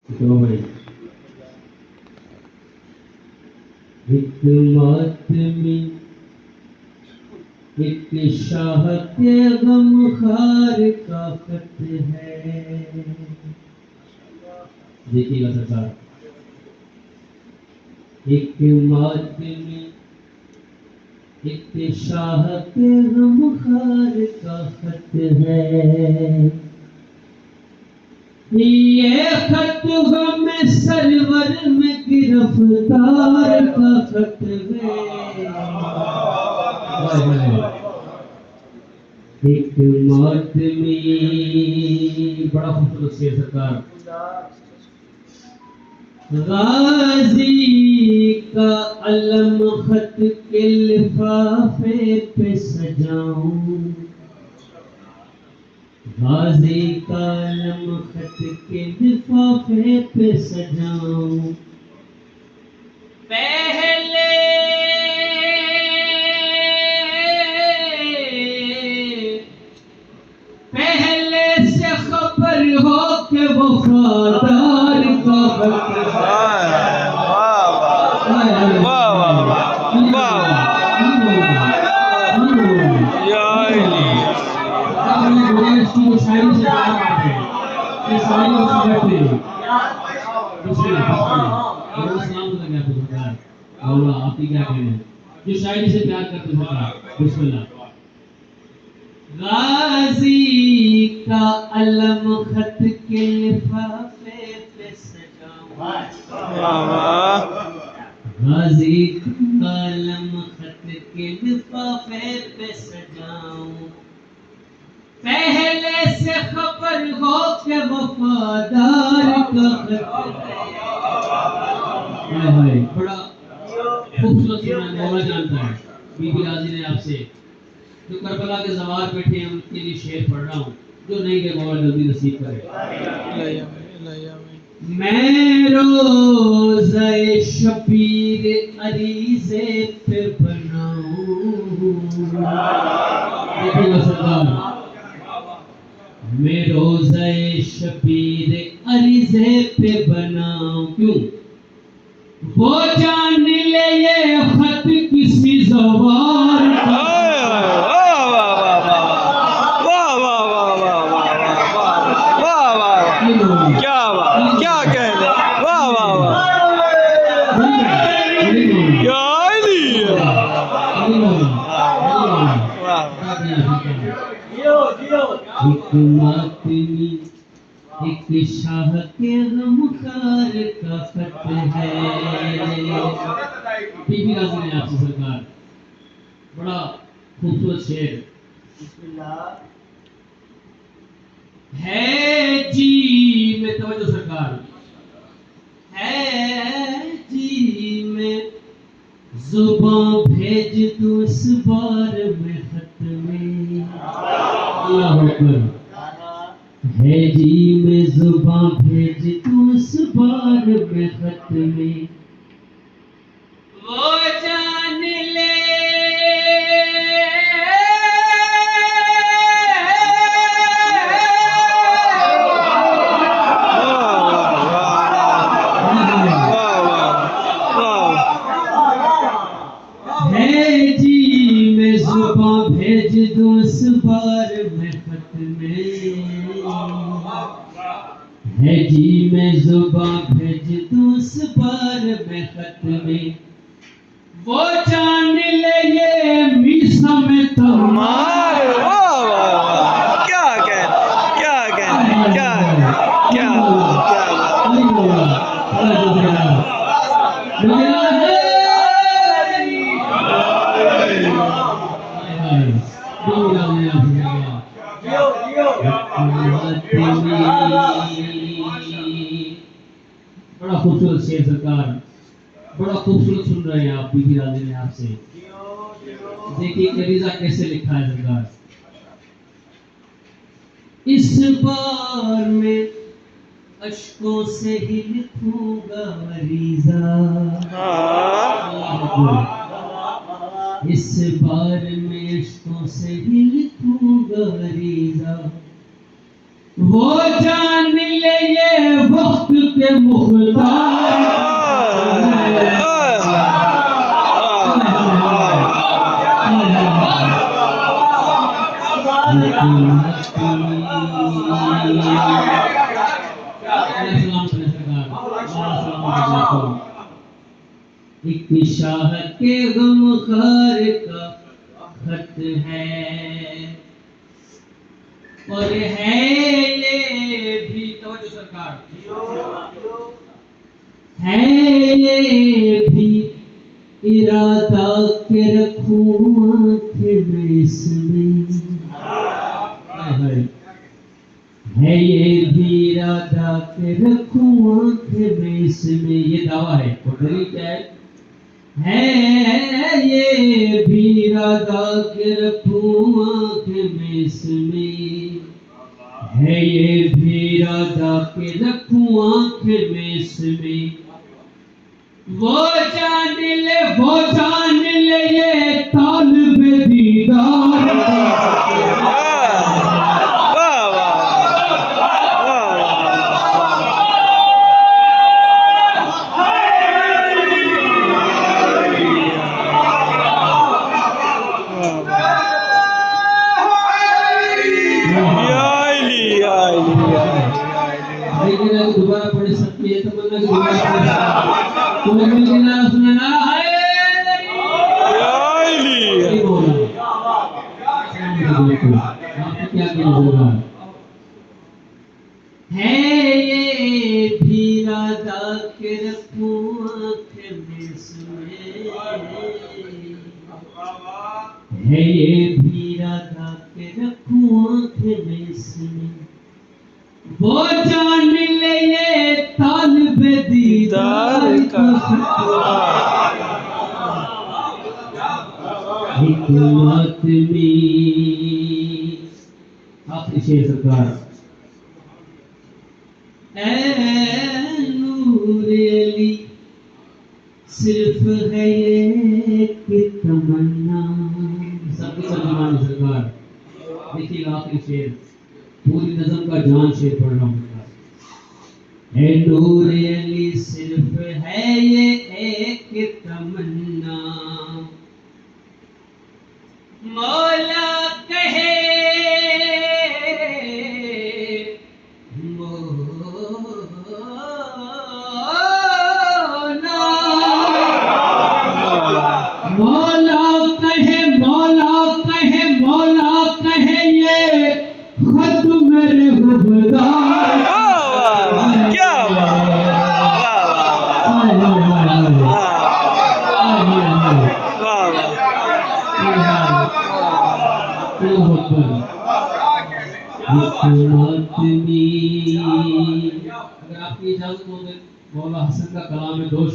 تو بھائی ایک ماتمی ایک شاہ کے غم خار کا خط ہے. دیکھیے گا سرکار. ایک ماتمی ایک شاہ کے غم خار کا خط ہے. یہ خط غم سرور میں گرفتار کا خط ہے. ایک ماتمی بڑا خوبصورت شعر سرکار. غازی کا علم خط کے لفافے پہ سجاؤں. غازی کا علم خط کے لفافے پہ سجاؤں. پہلے سے خبر ہو کہ وفادار کا خط آپ کیا کہنا ہے جو شاعری سے پیار کرتے ہیں. بسم اللہ. غازی کا علم خط کے لفافے پہ سجاؤں. غازی کا علم خط کے لفافے پہ سجاؤں. پہلے سے خبر ہو کہ وفادار کا خط ہے. بڑا خوبصورت مولا جانتا ہے. بی بی راضی نے آپ سے جو کربلا کے زوار بیٹھے ہیں ان کے لیے شعر پڑھ رہا ہوں. جو نہیں کہ مولا جلدی نصیب کرے. میں روزہ شبیر عریضے پہ بناؤں. میں روزہ شبیر عریضے پہ بناؤں. کیوں؟ وہ جان لے یہ خط کسی زوار کا. کیا کہہ لے. واہ واہ واہ ایک ماتمی ایک شاہ کے غم خار کا خط ہے. بی بی راضی نے آپ سے سرکار بڑا خوبصورت شعر. ہے جی میں توجہ سرکار. ہے جی میں زباں بھیج دوں اس بار میں خط میں. اللہ اکبر. ہے جی میں زباں بھیج دوں اس بار میں خط میں. وہ جان لے بھیج دوں اس بار میں خط میں. ہے جی میں زباں بھیج دوں اس بار میں خط میں. وہ جان لے یہ میسا میں تمہار. کیا بڑا خوبصورت شعر سرکار. بڑا خوبصورت سن رہے ہیں آپ. بی بی راضی نے آپ سے دیکھیے غریزہ کیسے لکھا ہے سرکار. اس بار میں اشکوں سے ہی لکھوں گا غریزہ. اس بار میں اشکوں سے ہی لکھوں گا غریزہ. وہ جان لے یہ وقت کے سلام کریں سرکار سلام. ایک شاہ کے غم خار کا خط ہے اور ہے یہ بھی توجہ سرکار ہے یہ بھی ارادہ کہ رکھوں آنکھ میں اس میں ہے یہ بھی ارادہ کہ رکھوں آنکھ میں اس میں. یہ دعویٰ ہے اور دلیل کیا ہے یہ بھی ارادہ کہ رکھوں آنکھ میں اس میں ہے یہ بھی ارادہ کہ رکھوں آنکھ میں اس میں. وہ جان لے یہ طالب دیدار دوبارہ پڑھ سکتی ہے تو مطلب کوئی مل نہ سننا ہے کیا ہوگا ہے یہ بھی ارادہ کہ رکھوں آنکھ میں اس میں ہے یہ بھی ارادہ کہ رکھوں آنکھ میں اس میں. وہ جان لے یہ طالب دیدار کا حکمت میں. آخری شعر سرکار. اے نور علی صرف ہے ایک تمنا. سب کے ترجمان سرکار دیکھیے گا آخری شعر پوری نظم کا جان شعر پڑھ رہا ہوں. اے نور علی صرف ہے یہ ایک تمنا مولا کہے مولا کہے یہ خط میرے غبار. کیا اگر آپ کی اجازت ہو مولا حسن کا کلام ہے 2